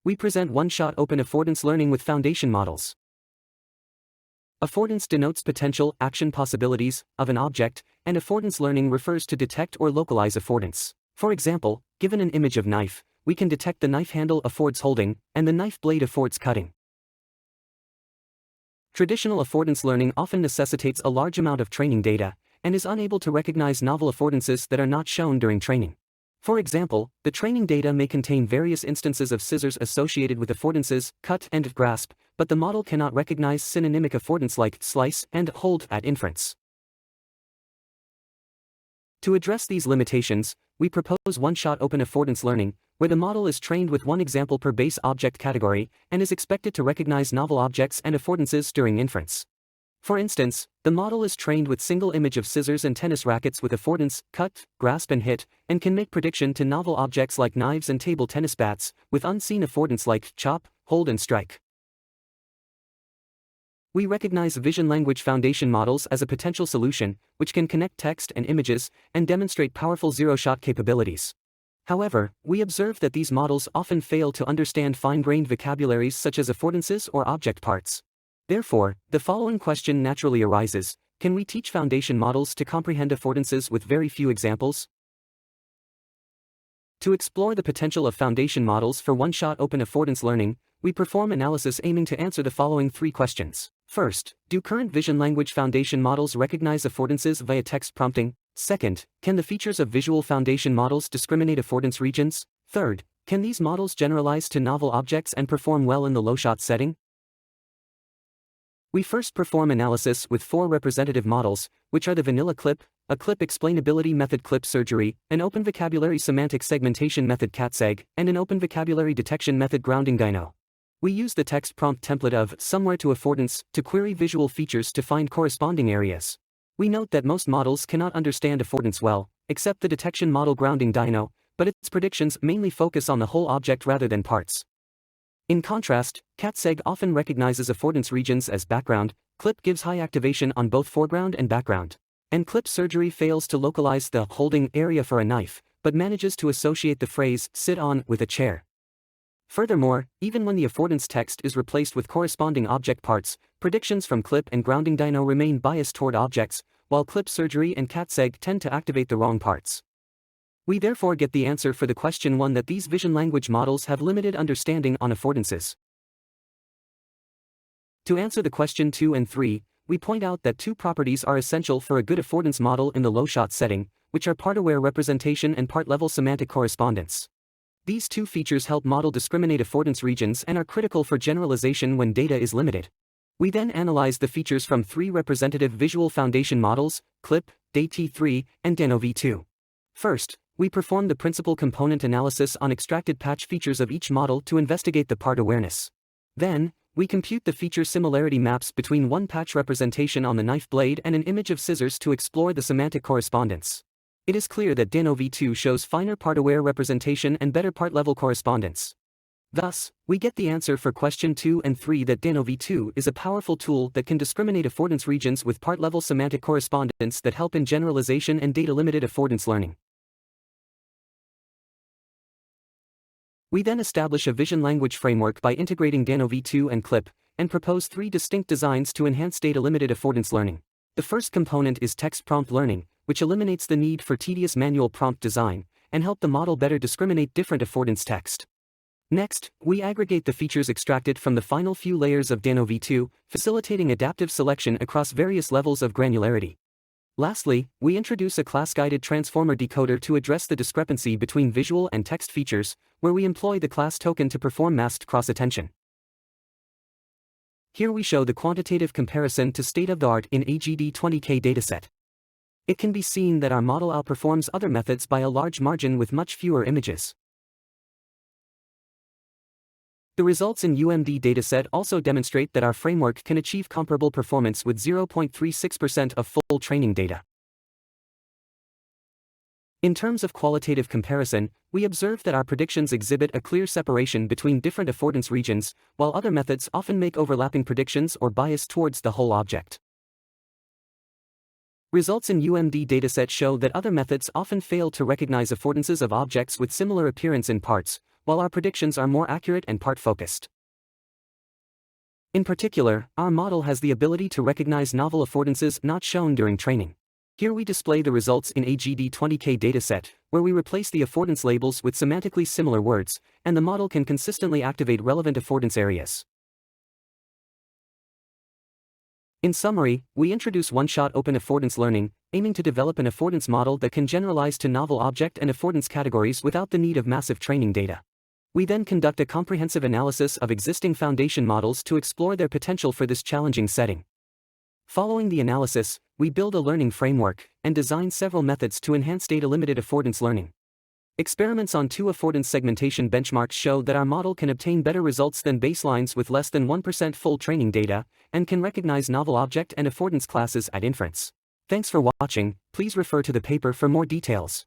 We present one-shot open affordance learning with foundation models. Affordance denotes potential action possibilities of an object, and affordance learning refers to detect or localize affordance. For example, given an image of knife, we can detect the knife handle affords holding, and the knife blade affords cutting. Traditional affordance learning often necessitates a large amount of training data, and is unable to recognize novel affordances that are not shown during training. For example, the training data may contain various instances of scissors associated with affordances, cut and grasp, but the model cannot recognize synonymic affordance like slice and hold at inference. To address these limitations, we propose one-shot open affordance learning, where the model is trained with one example per base object category, and is expected to recognize novel objects and affordances during inference. For instance, the model is trained with single image of scissors and tennis rackets with affordance, cut, grasp and hit, and can make prediction to novel objects like knives and table tennis bats, with unseen affordance like chop, hold and strike. We recognize vision language foundation models as a potential solution, which can connect text and images, and demonstrate powerful zero-shot capabilities. However, we observe that these models often fail to understand fine-grained vocabularies such as affordances or object parts. Therefore, the following question naturally arises: can we teach foundation models to comprehend affordances with very few examples? To explore the potential of foundation models for one-shot open affordance learning, we perform analysis aiming to answer the following three questions. First, do current vision language foundation models recognize affordances via text prompting? Second, can the features of visual foundation models discriminate affordance regions? Third, can these models generalize to novel objects and perform well in the low-shot setting? We first perform analysis with four representative models, which are the vanilla clip, a clip explainability method clip surgery, an open vocabulary semantic segmentation method CatSeg, and an open vocabulary detection method grounding dyno. We use the text prompt template of somewhere to affordance to query visual features to find corresponding areas. We note that most models cannot understand affordance well, except the detection model grounding dyno, but its predictions mainly focus on the whole object rather than parts. In contrast, CatSeg often recognizes affordance regions as background, clip gives high activation on both foreground and background, and clip surgery fails to localize the holding area for a knife, but manages to associate the phrase sit on with a chair. Furthermore, even when the affordance text is replaced with corresponding object parts, predictions from clip and grounding dyno remain biased toward objects, while clip surgery and CatSeg tend to activate the wrong parts. We therefore get the answer for the question 1 that these vision language models have limited understanding on affordances. To answer the question 2 and 3, we point out that two properties are essential for a good affordance model in the low-shot setting, which are part-aware representation and part-level semantic correspondence. These two features help model discriminate affordance regions and are critical for generalization when data is limited. We then analyze the features from three representative visual foundation models, CLIP, DAT3, and DANO-V2. First, we perform the principal component analysis on extracted patch features of each model to investigate the part awareness. Then, we compute the feature similarity maps between one patch representation on the knife blade and an image of scissors to explore the semantic correspondence. It is clear that DANO-V2 shows finer part-aware representation and better part-level correspondence. Thus, we get the answer for question 2 and 3 that DANO-V2 is a powerful tool that can discriminate affordance regions with part-level semantic correspondence that help in generalization and data-limited affordance learning. We then establish a vision language framework by integrating DANO-V2 and CLIP, and propose three distinct designs to enhance data-limited affordance learning. The first component is text prompt learning, which eliminates the need for tedious manual prompt design, and help the model better discriminate different affordance text. Next, we aggregate the features extracted from the final few layers of DANO-V2, facilitating adaptive selection across various levels of granularity. Lastly, we introduce a class-guided transformer decoder to address the discrepancy between visual and text features, where we employ the class token to perform masked cross-attention. Here we show the quantitative comparison to state-of-the-art in AGD20K dataset. It can be seen that our model outperforms other methods by a large margin with much fewer images. The results in UMD dataset also demonstrate that our framework can achieve comparable performance with 0.36% of full training data. In terms of qualitative comparison, we observe that our predictions exhibit a clear separation between different affordance regions, while other methods often make overlapping predictions or bias towards the whole object. Results in UMD dataset show that other methods often fail to recognize affordances of objects with similar appearance in parts, while our predictions are more accurate and part-focused. In particular, our model has the ability to recognize novel affordances not shown during training. Here we display the results in a GD20K dataset, where we replace the affordance labels with semantically similar words, and the model can consistently activate relevant affordance areas. In summary, we introduce One-shot Open Affordance Learning, aiming to develop an affordance model that can generalize to novel object and affordance categories without the need of massive training data. We then conduct a comprehensive analysis of existing foundation models to explore their potential for this challenging setting. Following the analysis, we build a learning framework and design several methods to enhance data-limited affordance learning. Experiments on 2 affordance segmentation benchmarks show that our model can obtain better results than baselines with less than 1% full training data, and can recognize novel object and affordance classes at inference. Thanks for watching. Please refer to the paper for more details.